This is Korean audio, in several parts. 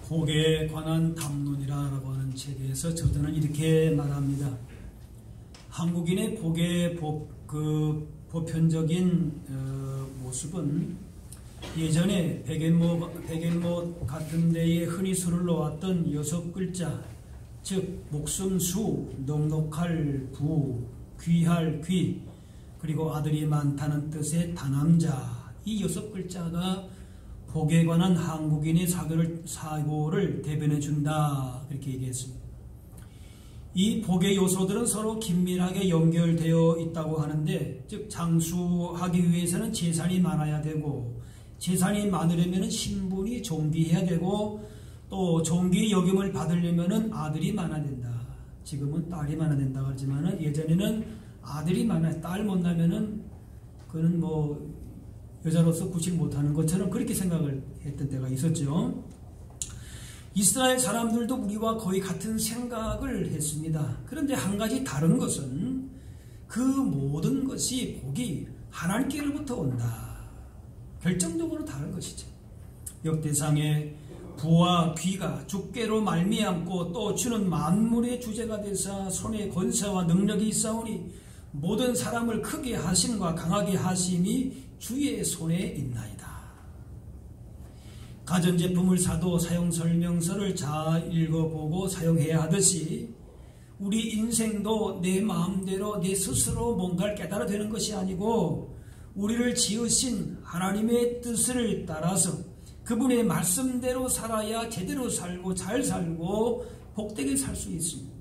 복에 관한 담론이라고 하는 책에서 저자는 이렇게 말합니다. 한국인의 복의 보편적인 모습은 예전에 백앤못 같은 데에 흔히 술을 놓았던 6글자, 즉 목숨 수, 넉넉할 부, 귀할 귀, 그리고 아들이 많다는 뜻의 다남자, 이 6글자가 복에 관한 한국인의 사고를 대변해 준다, 그렇게 얘기했습니다. 이 복의 요소들은 서로 긴밀하게 연결되어 있다고 하는데, 즉 장수하기 위해서는 재산이 많아야 되고, 재산이 많으려면 신분이 존귀해야 되고, 또 존귀 여김을 받으려면 아들이 많아야 된다. 지금은 딸이 많아야 된다 그러지만 예전에는 아들이 많아야, 딸 못 나면은 그는 뭐 여자로서 구실 못하는 것처럼 그렇게 생각을 했던 때가 있었죠. 이스라엘 사람들도 우리와 거의 같은 생각을 했습니다. 그런데 한 가지 다른 것은 그 모든 것이 복이 하나님께로부터 온다. 결정적으로 다른 것이죠. 역대상의 부와 귀가 주께로 말미암고 또 주는 만물의 주제가 되사 손에 권세와 능력이 있사오니 모든 사람을 크게 하심과 강하게 하심이 주의 손에 있나이다. 가전제품을 사도 사용설명서를 잘 읽어보고 사용해야 하듯이 우리 인생도 내 마음대로 내 스스로 뭔가를 깨달아 되는 것이 아니고 우리를 지으신 하나님의 뜻을 따라서 그분의 말씀대로 살아야 제대로 살고 잘 살고 복되게 살 수 있습니다.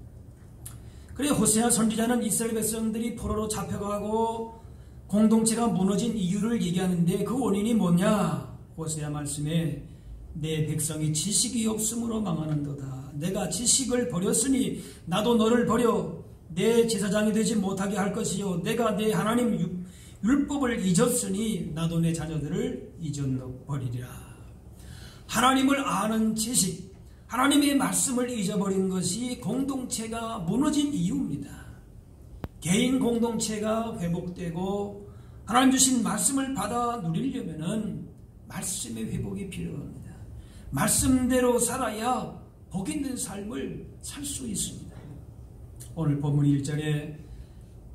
그래 호세아 선지자는 이스라엘 백성들이 포로로 잡혀가고 공동체가 무너진 이유를 얘기하는데 그 원인이 뭐냐? 호세아 말씀에 내 백성이 지식이 없음으로 망하는도다. 내가 지식을 버렸으니 나도 너를 버려 내 제사장이 되지 못하게 할 것이요 내가 내 하나님 율법을 잊었으니 나도 내 자녀들을 잊어버리리라. 하나님을 아는 지식, 하나님의 말씀을 잊어버린 것이 공동체가 무너진 이유입니다. 개인 공동체가 회복되고 하나님 주신 말씀을 받아 누리려면 말씀의 회복이 필요합니다. 말씀대로 살아야 복 있는 삶을 살 수 있습니다. 오늘 본문 1절에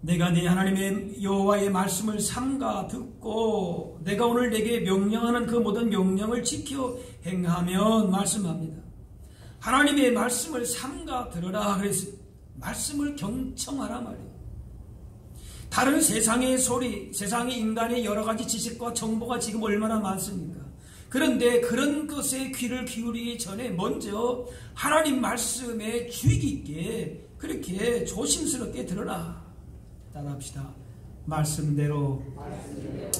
내가 네 하나님의 여호와의 말씀을 삼가 듣고 내가 오늘 내게 명령하는 그 모든 명령을 지켜 행하면 말씀합니다. 하나님의 말씀을 삼가 들으라 그래서 말씀을 경청하라 말이에요. 다른 세상의 소리, 세상의 인간의 여러 가지 지식과 정보가 지금 얼마나 많습니까? 그런데 그런 것에 귀를 기울이기 전에 먼저 하나님 말씀에 주의 깊게 그렇게 조심스럽게 들어라. 따라합시다. 말씀대로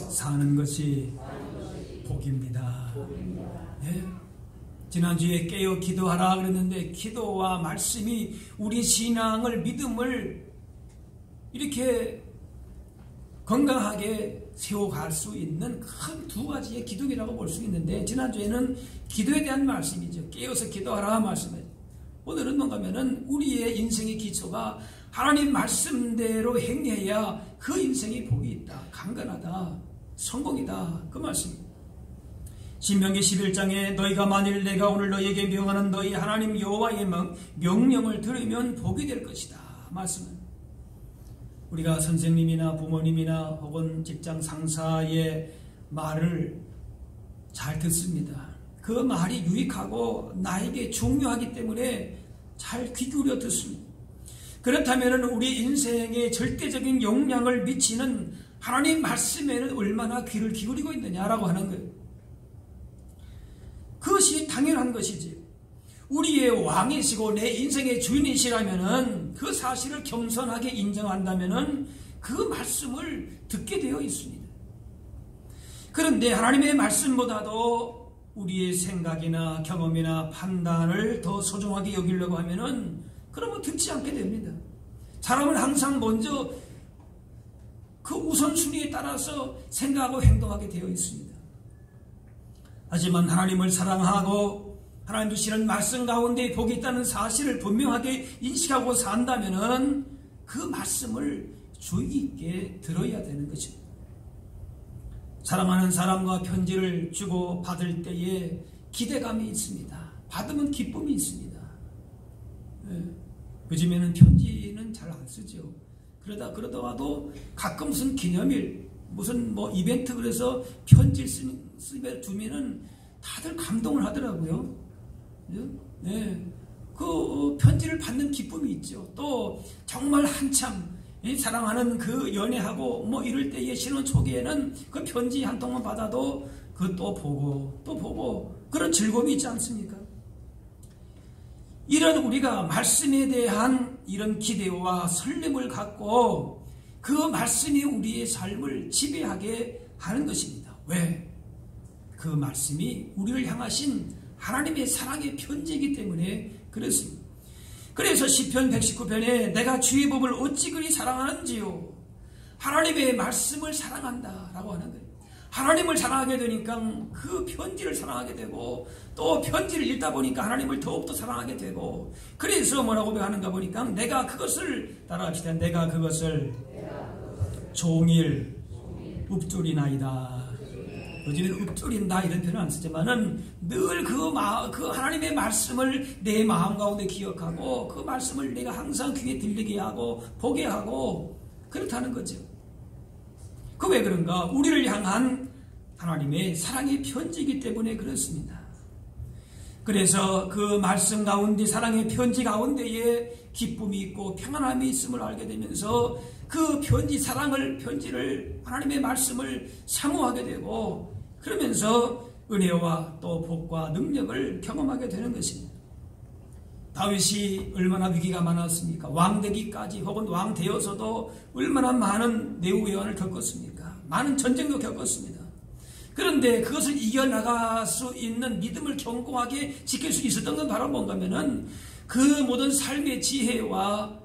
사는 것이 복입니다. 네. 지난주에 깨어 기도하라 그랬는데 기도와 말씀이 우리 신앙을 믿음을 이렇게 건강하게 세워갈 수 있는 큰 두 가지의 기둥이라고 볼 수 있는데 지난주에는 기도에 대한 말씀이죠. 깨어서 기도하라 말씀이죠. 오늘은 뭔가면은 우리의 인생의 기초가 하나님 말씀대로 행해야 그 인생이 복이 있다, 강건하다, 성공이다 그 말씀입니다. 신명기 11장에 너희가 만일 내가 오늘 너희에게 명하는 너희 하나님 여호와의 명령을 들으면 복이 될 것이다 말씀은 우리가 선생님이나 부모님이나 혹은 직장 상사의 말을 잘 듣습니다. 그 말이 유익하고 나에게 중요하기 때문에 잘 귀 기울여 듣습니다. 그렇다면 우리 인생에 절대적인 영향을 미치는 하나님 말씀에는 얼마나 귀를 기울이고 있느냐라고 하는 거예요. 그것이 당연한 것이지. 우리의 왕이시고 내 인생의 주인이시라면은 그 사실을 겸손하게 인정한다면은 그 말씀을 듣게 되어 있습니다. 그런데 하나님의 말씀보다도 우리의 생각이나 경험이나 판단을 더 소중하게 여기려고 하면은 그러면 듣지 않게 됩니다. 사람은 항상 먼저 그 우선순위에 따라서 생각하고 행동하게 되어 있습니다. 하지만 하나님을 사랑하고 하나님 주시는 말씀 가운데 복이 있다는 사실을 분명하게 인식하고 산다면은 그 말씀을 주의 깊게 들어야 되는 것입니다. 사랑하는 사람과 편지를 주고 받을 때에 기대감이 있습니다. 받으면 기쁨이 있습니다. 요즘에는 편지는 잘 안 쓰죠. 그러다가도 가끔 무슨 기념일, 무슨 뭐 이벤트 그래서 편지를 주면은 다들 감동을 하더라고요. 그 편지를 받는 기쁨이 있죠. 또 정말 한참 사랑하는 그 연애하고 뭐 이럴 때의 신혼 초기에는 그 편지 한 통만 받아도 그 또 보고 그런 즐거움이 있지 않습니까? 이런 우리가 말씀에 대한 이런 기대와 설렘을 갖고 그 말씀이 우리의 삶을 지배하게 하는 것입니다. 왜? 그 말씀이 우리를 향하신 하나님의 사랑의 편지이기 때문에 그렇습니다. 그래서 시편 119편에 내가 주의 법을 어찌 그리 사랑하는지요. 하나님의 말씀을 사랑한다 라고 하는 거예요. 하나님을 사랑하게 되니까 그 편지를 사랑하게 되고 또 편지를 읽다 보니까 하나님을 더욱더 사랑하게 되고 그래서 뭐라고 하는가 보니까 내가 그것을 따라합시다. 내가 그것을 종일 읊조리나이다. 요즘에는 읊조린다 이런 표현은 안 쓰지만은 늘 그 하나님의 말씀을 내 마음 가운데 기억하고 그 말씀을 내가 항상 귀에 들리게 하고 보게 하고 그렇다는 거죠. 그 왜 그런가? 우리를 향한 하나님의 사랑의 편지이기 때문에 그렇습니다. 그래서 그 말씀 가운데 사랑의 편지 가운데에 기쁨이 있고 평안함이 있음을 알게 되면서 그 편지를 하나님의 말씀을 사모하게 되고 그러면서 은혜와 또 복과 능력을 경험하게 되는 것입니다. 다윗이 얼마나 위기가 많았습니까? 왕되기까지 혹은 왕되어서도 얼마나 많은 내후회환을 겪었습니까? 많은 전쟁도 겪었습니다. 그런데 그것을 이겨나갈 수 있는 믿음을 견고하게 지킬 수 있었던 건 바로 뭔가 하면은 그 모든 삶의 지혜와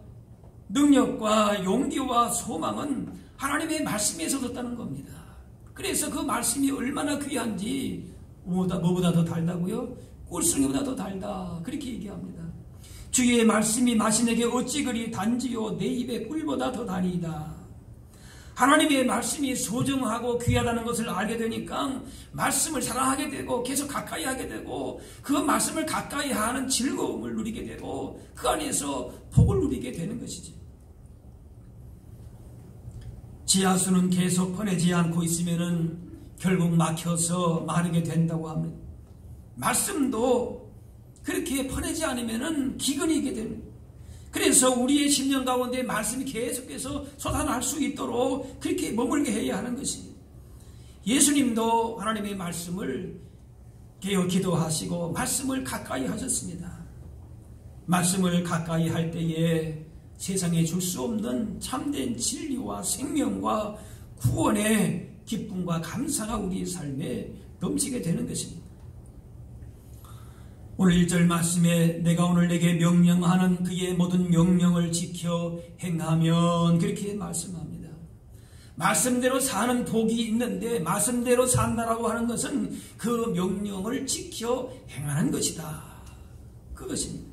능력과 용기와 소망은 하나님의 말씀에서 얻었다는 겁니다. 그래서 그 말씀이 얼마나 귀한지 뭐보다 더 달다고요? 꿀송이보다 더 달다 그렇게 얘기합니다. 주의 말씀이 마신에게 어찌 그리 단지요 내 입에 꿀보다 더 다니이다. 하나님의 말씀이 소중하고 귀하다는 것을 알게 되니까 말씀을 사랑하게 되고 계속 가까이 하게 되고 그 말씀을 가까이 하는 즐거움을 누리게 되고 그 안에서 복을 누리게 되는 것이지. 지하수는 계속 퍼내지 않고 있으면은 결국 막혀서 마르게 된다고 합니다. 말씀도 그렇게 퍼내지 않으면은 기근이 있게 됩니다. 그래서 우리의 심령 가운데 말씀이 계속해서 솟아날 수 있도록 그렇게 머물게 해야 하는 것입니다. 예수님도 하나님의 말씀을 깨어 기도하시고 말씀을 가까이 하셨습니다. 말씀을 가까이 할 때에 세상에 줄 수 없는 참된 진리와 생명과 구원의 기쁨과 감사가 우리의 삶에 넘치게 되는 것입니다. 오늘 1절 말씀에 내가 오늘 내게 명령하는 그의 모든 명령을 지켜 행하면 그렇게 말씀합니다. 말씀대로 사는 복이 있는데 말씀대로 산다라고 하는 것은 그 명령을 지켜 행하는 것이다. 그것입니다.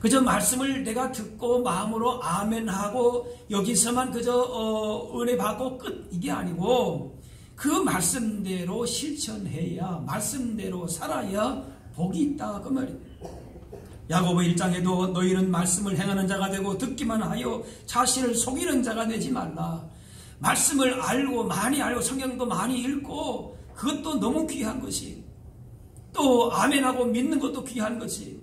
그저 말씀을 내가 듣고 마음으로 아멘하고 여기서만 그저 은혜 받고 끝 이게 아니고 그 말씀대로 실천해야 말씀대로 살아야 복이 있다 그 말입니다. 야고보 1장에도 너희는 말씀을 행하는 자가 되고 듣기만 하여 자신을 속이는 자가 되지 말라. 말씀을 알고 많이 알고 성경도 많이 읽고 그것도 너무 귀한 것이 또 아멘하고 믿는 것도 귀한 것이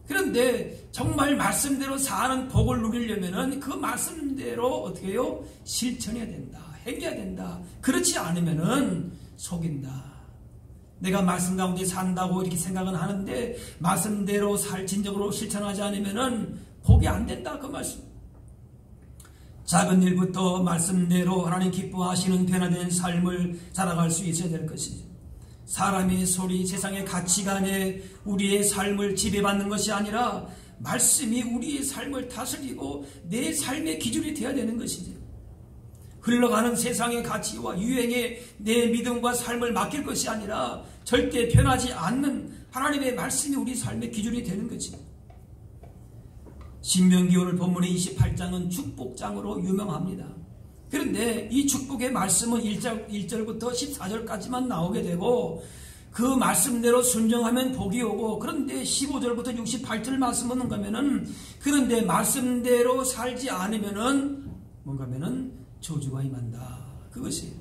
그런데 정말 말씀대로 사는 복을 누리려면은 그 말씀대로 어떻게 해요? 실천해야 된다. 행해야 된다. 그렇지 않으면은 속인다. 내가 말씀 가운데 산다고 이렇게 생각은 하는데 말씀대로 진정으로 실천하지 않으면은 복이 안 된다. 그 말씀. 작은 일부터 말씀대로 하나님 기뻐하시는 변화된 삶을 살아갈 수 있어야 될 것이죠. 사람의 소리, 세상의 가치관에 우리의 삶을 지배받는 것이 아니라 말씀이 우리의 삶을 다스리고 내 삶의 기준이 되어야 되는 것이죠. 흘러가는 세상의 가치와 유행에 내 믿음과 삶을 맡길 것이 아니라 절대 변하지 않는 하나님의 말씀이 우리 삶의 기준이 되는 거지. 신명기 오늘 본문의 28장은 축복장으로 유명합니다. 그런데 이 축복의 말씀은 1절부터 14절까지만 나오게 되고 그 말씀대로 순종하면 복이 오고, 그런데 15절부터 68절 말씀 보는 거면은, 그런데 말씀대로 살지 않으면은 뭔가면은 저주가 임한다. 그것이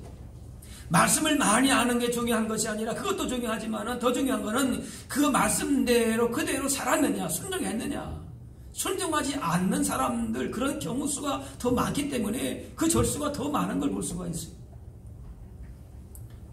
말씀을 많이 아는 게 중요한 것이 아니라, 그것도 중요하지만은 더 중요한 거는 그 말씀대로 그대로 살았느냐, 순종했느냐. 순종하지 않는 사람들, 그런 경우 수가 더 많기 때문에 그 절수가 더 많은 걸 볼 수가 있어요.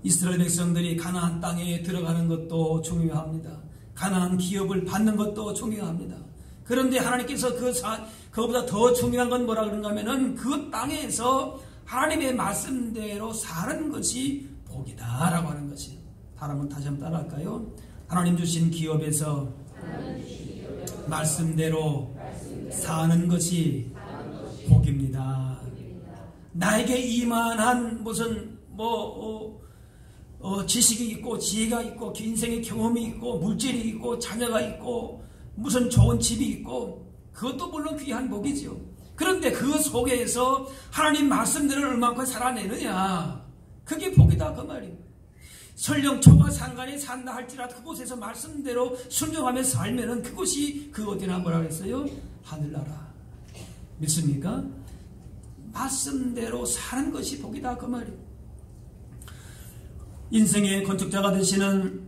이스라엘 백성들이 가나안 땅에 들어가는 것도 중요합니다. 가나안 기업을 받는 것도 중요합니다. 그런데 하나님께서 그것보다 더 중요한 건 뭐라 그런가 하면은 그 땅에서 하나님의 말씀대로 사는 것이 복이다라고 하는 것이에요. 다시 한번 따라할까요? 하나님 주신 기업에서 말씀대로 사는 것이 복입니다. 나에게 이만한 무슨 지식이 있고 지혜가 있고 인생의 경험이 있고 물질이 있고 자녀가 있고 무슨 좋은 집이 있고, 그것도 물론 귀한 복이죠. 그런데 그 속에서 하나님 말씀대로 얼마큼 살아내느냐, 그게 복이다 그 말이에요. 설령 초가 상간에 산다 할지라도 그곳에서 말씀대로 순종하면서 살면은 그것이 그 어디나 뭐라 그랬어요? 하늘나라. 믿습니까? 말씀대로 사는 것이 복이다 그 말이에요. 인생의 건축자가 되시는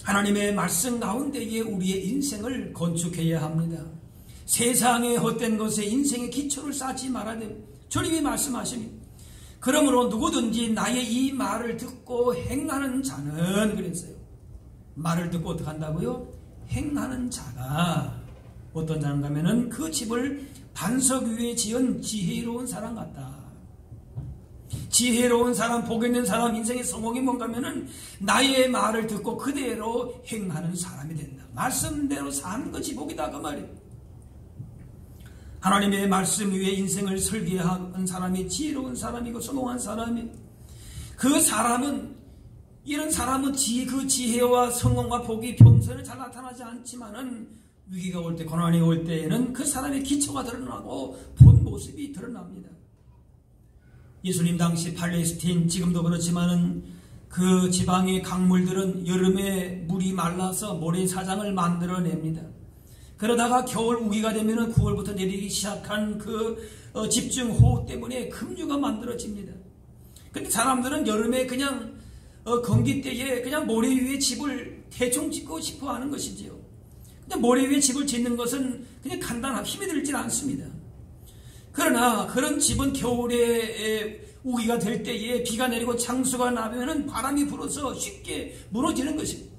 하나님의 말씀 가운데에 우리의 인생을 건축해야 합니다. 세상의 헛된 것에 인생의 기초를 쌓지 말아야 됩니다. 주님이 말씀하십니다. 그러므로 누구든지 나의 이 말을 듣고 행하는 자는, 그랬어요. 말을 듣고 어떻게 한다고요? 행하는 자가 어떤 자인가 하면은 그 집을 반석 위에 지은 지혜로운 사람 같다. 지혜로운 사람, 복 있는 사람, 인생의 성공이 뭔가 하면은 나의 말을 듣고 그대로 행하는 사람이 된다. 말씀대로 사는 것이 복이다 그 말이에요. 하나님의 말씀 위에 인생을 설계한 사람이 지혜로운 사람이고 성공한 사람이, 그 사람은, 이런 사람은 그 지혜와 성공과 복이 평소에는 잘 나타나지 않지만은 위기가 올 때, 고난이 올 때에는 그 사람의 기초가 드러나고 본 모습이 드러납니다. 예수님 당시 팔레스틴, 지금도 그렇지만은 그 지방의 강물들은 여름에 물이 말라서 모래사장을 만들어냅니다. 그러다가 겨울 우기가 되면은 9월부터 내리기 시작한 그 집중호우 때문에 급류가 만들어집니다. 근데 사람들은 여름에 그냥 건기 때에 그냥 모래 위에 집을 대충 짓고 싶어 하는 것이지요. 근데 모래 위에 집을 짓는 것은 그냥 간단하고 힘이 들진 않습니다. 그러나 그런 집은 겨울에 우기가 될 때에 비가 내리고 창수가 나면은 바람이 불어서 쉽게 무너지는 것입니다.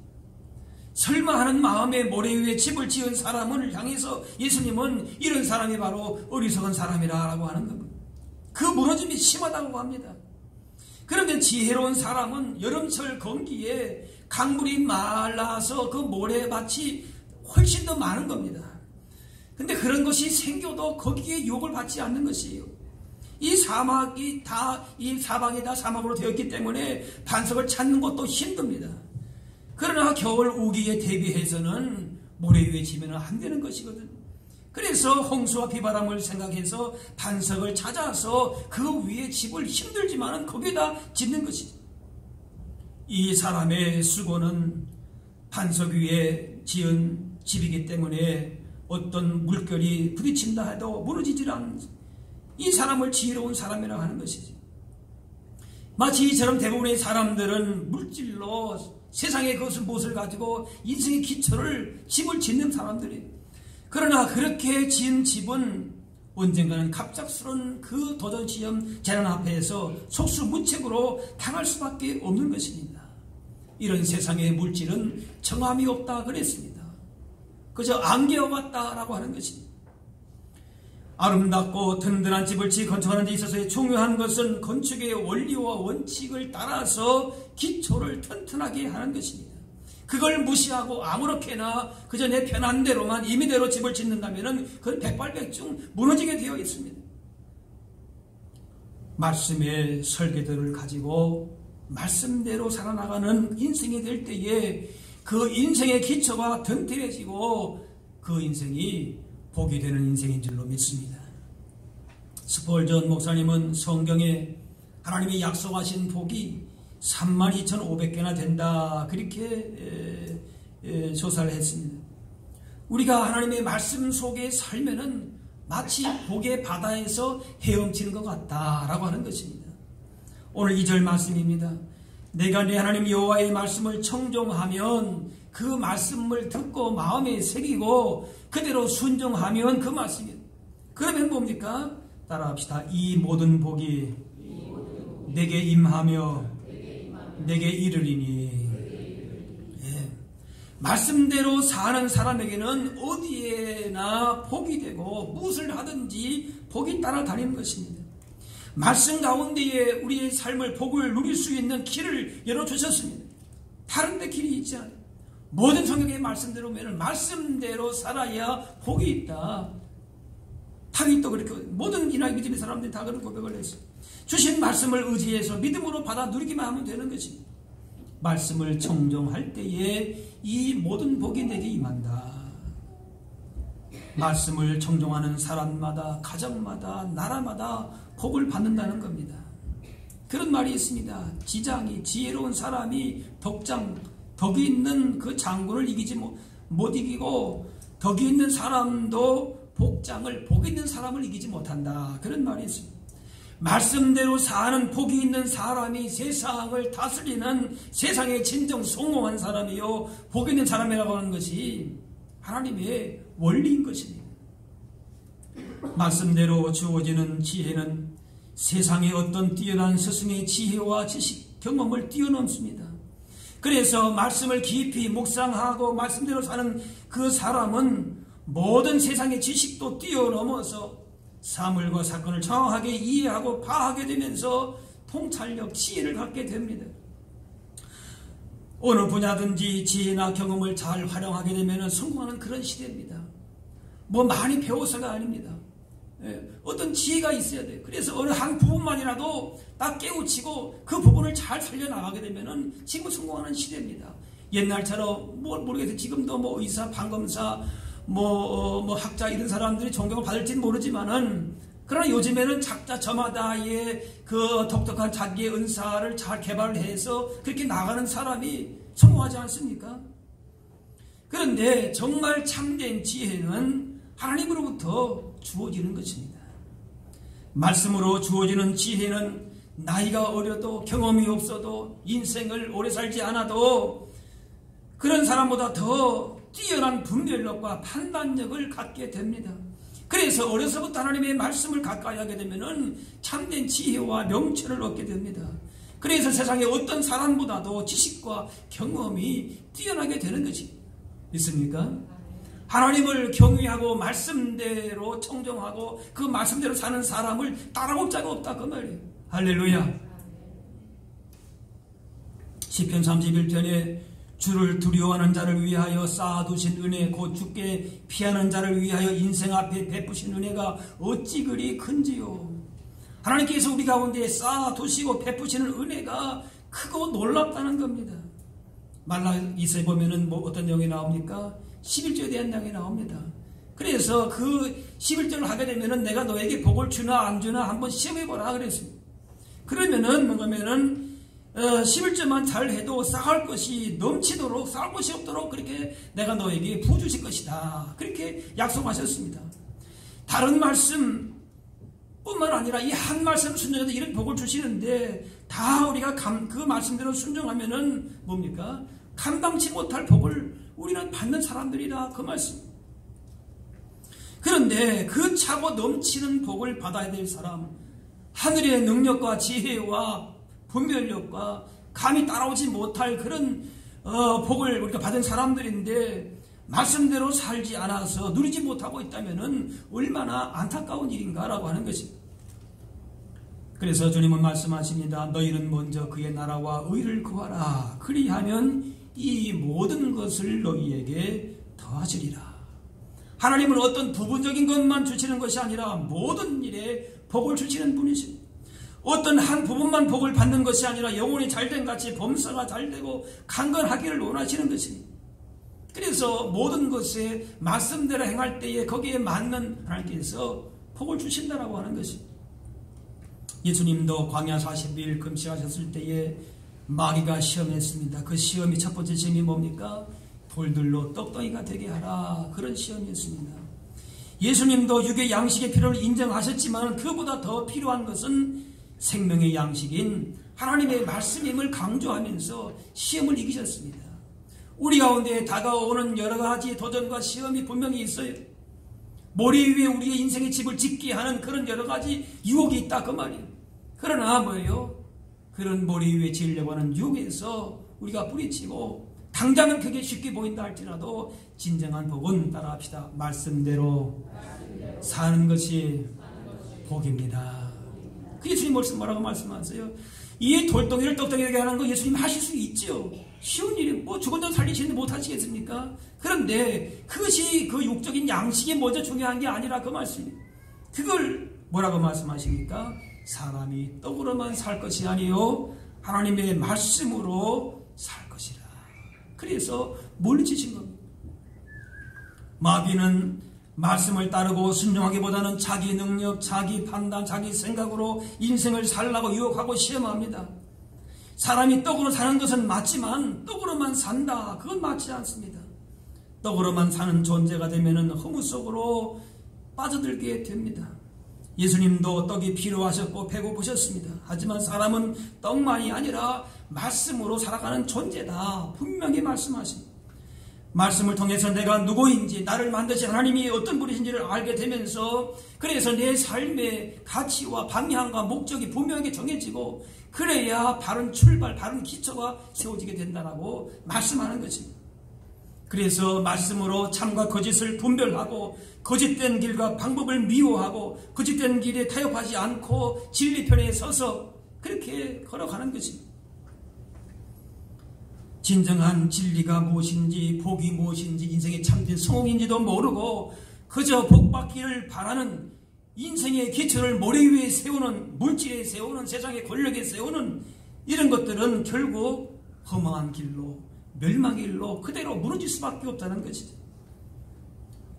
설마 하는 마음에 모래 위에 집을 지은 사람을 향해서 예수님은 이런 사람이 바로 어리석은 사람이라고 하는 겁니다. 그 무너짐이 심하다고 합니다. 그런데 지혜로운 사람은 여름철 건기에 강물이 말라서 그 모래밭이 훨씬 더 많은 겁니다. 근데 그런 것이 생겨도 거기에 유혹을 받지 않는 것이에요. 이 사막이 다 사막으로 되었기 때문에 반석을 찾는 것도 힘듭니다. 그러나 겨울 우기에 대비해서는 모래 위에 지면 안 되는 것이거든. 그래서 홍수와 비바람을 생각해서 반석을 찾아서 그 위에 집을 힘들지만은 거기에다 짓는 것이죠. 이 사람의 수고는 반석 위에 지은 집이기 때문에 어떤 물결이 부딪힌다 해도 무너지질 않는, 이 사람을 지혜로운 사람이라고 하는 것이지. 마치 이처럼 대부분의 사람들은 물질로 세상의 무엇을 가지고 인생의 기초를, 집을 짓는 사람들이, 그러나 그렇게 지은 집은 언젠가는 갑작스러운 그 도전시험 재난 앞에서 속수무책으로 당할 수밖에 없는 것입니다. 이런 세상의 물질은 정함이 없다 그랬습니다. 그저 안개와 같다라고 하는 것입니다. 아름답고 든든한 집을 건축하는 데 있어서의 중요한 것은 건축의 원리와 원칙을 따라서 기초를 튼튼하게 하는 것입니다. 그걸 무시하고 아무렇게나 그저 내 편한 대로만 임의대로 집을 짓는다면 그건 백발백중 무너지게 되어 있습니다. 말씀의 설계도를 가지고 말씀대로 살아나가는 인생이 될 때에 그 인생의 기초가 튼튼해지고 그 인생이 복이 되는 인생인 줄로 믿습니다. 스폴전 목사님은 성경에 하나님이 약속하신 복이 32,500개나 된다. 그렇게 조사를 했습니다. 우리가 하나님의 말씀 속에 살면은 마치 복의 바다에서 헤엄치는 것 같다라고 하는 것입니다. 오늘 2절 말씀입니다. 내가 내 하나님 여호와의 말씀을 청종하면 그 말씀을 듣고 마음에 새기고 그대로 순종하면 그 말씀이에요. 그러면 뭡니까? 따라합시다. 이 모든 복이 내게 임하며 내게 이르리니. 예. 말씀대로 사는 사람에게는 어디에나 복이 되고 무엇을 하든지 복이 따라다니는 것입니다. 말씀 가운데에 우리의 삶을 복을 누릴 수 있는 길을 열어주셨습니다. 다른 데 길이 있지 않아요. 모든 성경의 말씀대로 말씀대로 살아야 복이 있다. 다윗도 그렇게 모든 이나 믿음의 사람들이 다 그런 고백을 했어요. 주신 말씀을 의지해서 믿음으로 받아 누리기만 하면 되는 것입니다. 말씀을 청종할 때에 이 모든 복이 내게 임한다. 말씀을 청종하는 사람마다, 가정마다, 나라마다 복을 받는다는 겁니다. 그런 말이 있습니다. 지장이, 지혜로운 사람이 덕이 있는 그 장군을 이기지 못 이기고 덕이 있는 사람도 복 있는 사람을 이기지 못한다. 그런 말이 있습니다. 말씀대로 사는 복이 있는 사람이 세상을 다스리는 세상의 진정 성공한 사람이요 복 있는 사람이라고 하는 것이 하나님의 원리인 것입니다. 말씀대로 주어지는 지혜는 세상의 어떤 뛰어난 스승의 지혜와 지식, 경험을 뛰어넘습니다. 그래서 말씀을 깊이 묵상하고 말씀대로 사는 그 사람은 모든 세상의 지식도 뛰어넘어서 사물과 사건을 정확하게 이해하고 파악하게 되면서 통찰력, 지혜를 갖게 됩니다. 어느 분야든지 지혜나 경험을 잘 활용하게 되면 성공하는 그런 시대입니다. 많이 배워서가 아닙니다. 어떤 지혜가 있어야 돼요. 그래서 어느 한 부분만이라도 딱 깨우치고 그 부분을 잘 살려나가게 되면 지금 성공하는 시대입니다. 옛날처럼 모르겠어요. 지금도 의사, 판검사, 학자 이런 사람들이 존경을 받을지는 모르지만은 그러나 요즘에는 각자 저마다의 그 독특한 자기의 은사를 잘 개발해서 그렇게 나가는 사람이 성공하지 않습니까? 그런데 정말 참된 지혜는 하나님으로부터 주어지는 것입니다. 말씀으로 주어지는 지혜는 나이가 어려도 경험이 없어도 인생을 오래 살지 않아도 그런 사람보다 더 뛰어난 분별력과 판단력을 갖게 됩니다. 그래서 어려서부터 하나님의 말씀을 가까이 하게 되면 참된 지혜와 명철을 얻게 됩니다. 그래서 세상의 어떤 사람보다도 지식과 경험이 뛰어나게 되는 것이 있습니까? 하나님을 경외하고 말씀대로 청정하고 그 말씀대로 사는 사람을 따라올 자가 없다 그 말이에요. 할렐루야. 시편 31편에 주를 두려워하는 자를 위하여 쌓아두신 은혜 곧 주께 피하는 자를 위하여 인생 앞에 베푸신 은혜가 어찌 그리 큰지요. 하나님께서 우리 가운데 쌓아두시고 베푸시는 은혜가 크고 놀랍다는 겁니다. 말라기서에 보면은 어떤 내용이 나옵니까? 11조에 대한 내용이 나옵니다. 그래서 그 11조를 하게 되면은 내가 너에게 복을 주나 안 주나 한번 시험해보라 그랬습니다. 그러면은 뭔가면은 11조만 잘 해도 쌓을 것이 넘치도록 쌓을 것이 없도록 그렇게 내가 너에게 부어주실 것이다. 그렇게 약속하셨습니다. 다른 말씀 뿐만 아니라 이 한 말씀 순종해도 이런 복을 주시는데 다 우리가 그 말씀대로 순종하면은 뭡니까? 감당치 못할 복을 우리는 받는 사람들이라 그 말씀. 그런데 그 차고 넘치는 복을 받아야 될 사람, 하늘의 능력과 지혜와 분별력과 감히 따라오지 못할 그런 복을 우리가 받은 사람들인데 말씀대로 살지 않아서 누리지 못하고 있다면 얼마나 안타까운 일인가라고 하는 것입니다. 그래서 주님은 말씀하십니다. 너희는 먼저 그의 나라와 의를 구하라. 그리하면 이 모든 것을 너희에게 더하시리라. 하나님은 어떤 부분적인 것만 주시는 것이 아니라 모든 일에 복을 주시는 분이십니다. 어떤 한 부분만 복을 받는 것이 아니라 영혼이 잘된 같이 범사가 잘되고 강건하기를 원하시는 것입니다. 그래서 모든 것에 말씀대로 행할 때에 거기에 맞는 하나님께서 복을 주신다라고 하는 것입니다. 예수님도 광야 40일 금식하셨을 때에 마귀가 시험했습니다. 그 시험이 첫 번째 시험이 뭡니까? 돌들로 떡덩이가 되게 하라. 그런 시험이었습니다. 예수님도 육의 양식의 필요를 인정하셨지만 그보다 더 필요한 것은 생명의 양식인 하나님의 말씀임을 강조하면서 시험을 이기셨습니다. 우리 가운데 다가오는 여러 가지 도전과 시험이 분명히 있어요. 머리 위에 우리의 인생의 집을 짓게 하는 그런 여러 가지 유혹이 있다 그 말이에요. 그러나 뭐예요? 그런 머리 위에 지으려고 하는 유혹에서 우리가 뿌리치고 당장은 그게 쉽게 보인다 할지라도 진정한 복은 따라합시다. 말씀대로 사는 것이 복입니다. 그 예수님 말씀 뭐라고 말씀하세요? 이 돌덩이를 떡덩이 되게 하는 거 예수님 하실 수 있죠. 쉬운 일이 뭐 죽은 자 살리시는데 못하시겠습니까? 그런데 그것이 그 육적인 양식이 먼저 중요한 게 아니라 그 말씀이에요. 그걸 뭐라고 말씀하십니까? 사람이 떡으로만 살 것이 아니요 하나님의 말씀으로 살 것이라. 그래서 물리치신 겁니다. 마귀는 말씀을 따르고 순종하기보다는 자기 능력, 자기 판단, 자기 생각으로 인생을 살라고 유혹하고 시험합니다. 사람이 떡으로 사는 것은 맞지만 떡으로만 산다. 그건 맞지 않습니다. 떡으로만 사는 존재가 되면 허무 속으로 빠져들게 됩니다. 예수님도 떡이 필요하셨고 배고프셨습니다. 하지만 사람은 떡만이 아니라 말씀으로 살아가는 존재다. 분명히 말씀하십니다. 말씀을 통해서 내가 누구인지 나를 만드신 하나님이 어떤 분이신지를 알게 되면서 그래서 내 삶의 가치와 방향과 목적이 분명하게 정해지고 그래야 바른 출발, 바른 기초가 세워지게 된다라고 말씀하는 것입니다. 그래서 말씀으로 참과 거짓을 분별하고 거짓된 길과 방법을 미워하고 거짓된 길에 타협하지 않고 진리편에 서서 그렇게 걸어가는 것입니다. 진정한 진리가 무엇인지 복이 무엇인지 인생의 참된 성공인지도 모르고 그저 복받기를 바라는 인생의 기초를 모래 위에 세우는 물질에 세우는 세상의 권력에 세우는 이런 것들은 결국 험한 길로 멸망의 길로 그대로 무너질 수밖에 없다는 것이죠.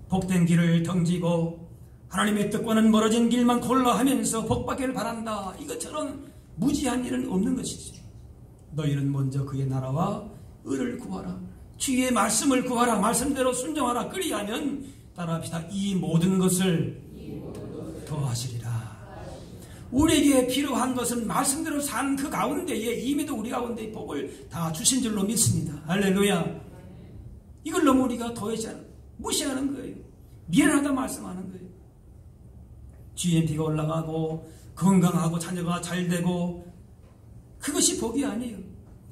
복된 길을 던지고 하나님의 뜻과는 멀어진 길만 골라 하면서 복받기를 바란다. 이것처럼 무지한 일은 없는 것이죠. 너희는 먼저 그의 나라와 의를 구하라. 주의 말씀을 구하라. 말씀대로 순종하라. 그리하면 따라합시다. 이 모든 것을 더하시리라. 우리에게 필요한 것은 말씀대로 산 그 가운데에 이미도 우리 가운데 복을 다 주신 줄로 믿습니다. 할렐루야. 이걸 너무 우리가 무시하는 거예요. 미안하다 말씀하는 거예요. GMP가 올라가고 건강하고 자녀가 잘 되고 그것이 복이 아니에요.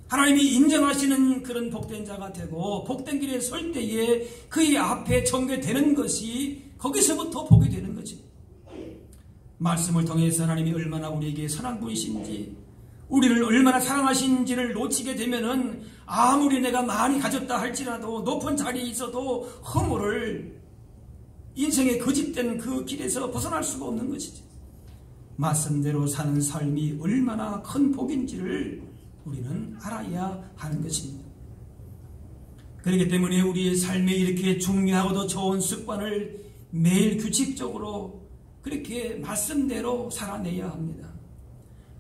하나님이 인정하시는 그런 복된 자가 되고 복된 길에 설 때에 그의 앞에 정죄되는 것이 거기서부터 복이 되는 거지. 말씀을 통해서 하나님이 얼마나 우리에게 선한 분이신지 우리를 얼마나 사랑하신지를 놓치게 되면은 아무리 내가 많이 가졌다 할지라도 높은 자리에 있어도 허물을 인생의 거짓된 그 길에서 벗어날 수가 없는 것이지. 말씀대로 사는 삶이 얼마나 큰 복인지를 우리는 알아야 하는 것입니다. 그렇기 때문에 우리의 삶에 이렇게 중요하고도 좋은 습관을 매일 규칙적으로 그렇게 말씀대로 살아내야 합니다.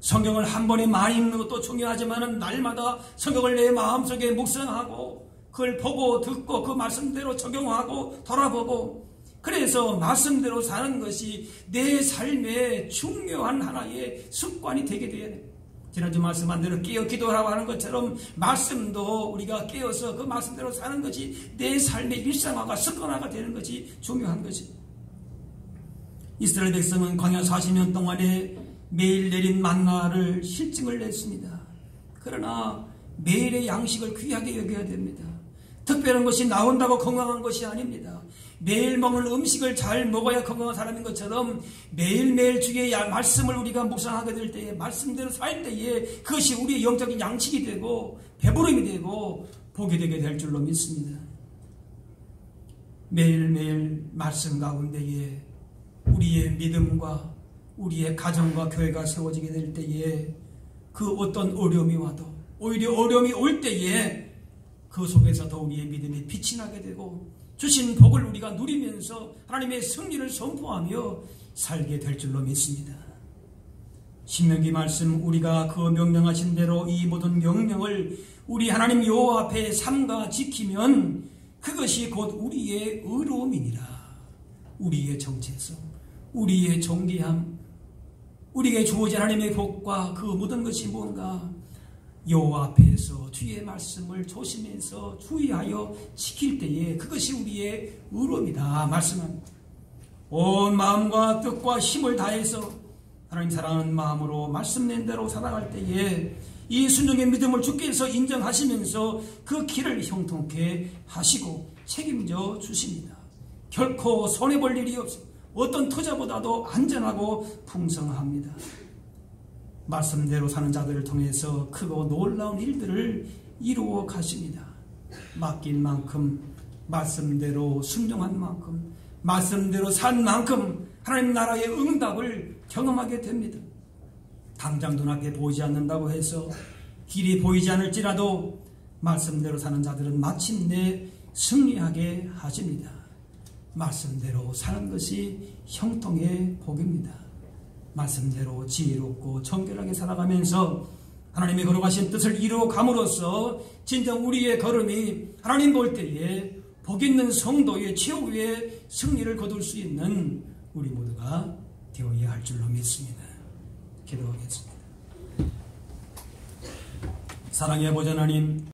성경을 한 번에 많이 읽는 것도 중요하지만 날마다 성경을 내 마음속에 묵상하고 그걸 보고 듣고 그 말씀대로 적용하고 돌아보고 그래서 말씀대로 사는 것이 내 삶의 중요한 하나의 습관이 되게 돼야 됩니다. 지난주 말씀한 대로 깨어 기도하라고 하는 것처럼 말씀도 우리가 깨어서 그 말씀대로 사는 것이 내 삶의 일상화가 습관화가 되는 것이 중요한 것입니다. 이스라엘 백성은 광야 40년 동안에 매일 내린 만나를 실증을 냈습니다. 그러나 매일의 양식을 귀하게 여겨야 됩니다. 특별한 것이 나온다고 건강한 것이 아닙니다. 매일 먹는 음식을 잘 먹어야 건강한 사람인 것처럼 매일매일 주의 말씀을 우리가 묵상하게 될 때에 말씀대로 살 때에 그것이 우리의 영적인 양식이 되고 배부름이 되고 복이 되게 될 줄로 믿습니다. 매일매일 말씀 가운데에 우리의 믿음과 우리의 가정과 교회가 세워지게 될 때에 그 어떤 어려움이 와도 오히려 어려움이 올 때에 그 속에서도 우리의 믿음이 빛이 나게 되고 주신 복을 우리가 누리면서 하나님의 승리를 선포하며 살게 될 줄로 믿습니다. 신명기 말씀 우리가 그 명령하신 대로 이 모든 명령을 우리 하나님 여호와 앞에 삼가 지키면 그것이 곧 우리의 의로움이니라. 우리의 정체성, 우리의 존귀함, 우리에게 주어진 하나님의 복과 그 모든 것이 뭔가 여호와 앞에서 주의 말씀을 조심해서 주의하여 지킬 때에 그것이 우리의 의로움이다 말씀합니다. 온 마음과 뜻과 힘을 다해서 하나님 사랑하는 마음으로 말씀낸 대로 살아갈 때에 이 순종의 믿음을 주께서 인정하시면서 그 길을 형통케 하시고 책임져 주십니다. 결코 손해볼 일이 없어 어떤 투자보다도 안전하고 풍성합니다. 말씀대로 사는 자들을 통해서 크고 놀라운 일들을 이루어 가십니다. 맡긴 만큼, 말씀대로 순종한 만큼, 말씀대로 산 만큼 하나님 나라의 응답을 경험하게 됩니다. 당장 눈앞에 보이지 않는다고 해서 길이 보이지 않을지라도 말씀대로 사는 자들은 마침내 승리하게 하십니다. 말씀대로 사는 것이 형통의 복입니다. 말씀대로 지혜롭고 정결하게 살아가면서 하나님의 거룩하신 뜻을 이루어감으로써 진정 우리의 걸음이 하나님 볼 때에 복 있는 성도의 최후의 승리를 거둘 수 있는 우리 모두가 되어야 할 줄로 믿습니다. 기도하겠습니다. 사랑의 아버지 하나님,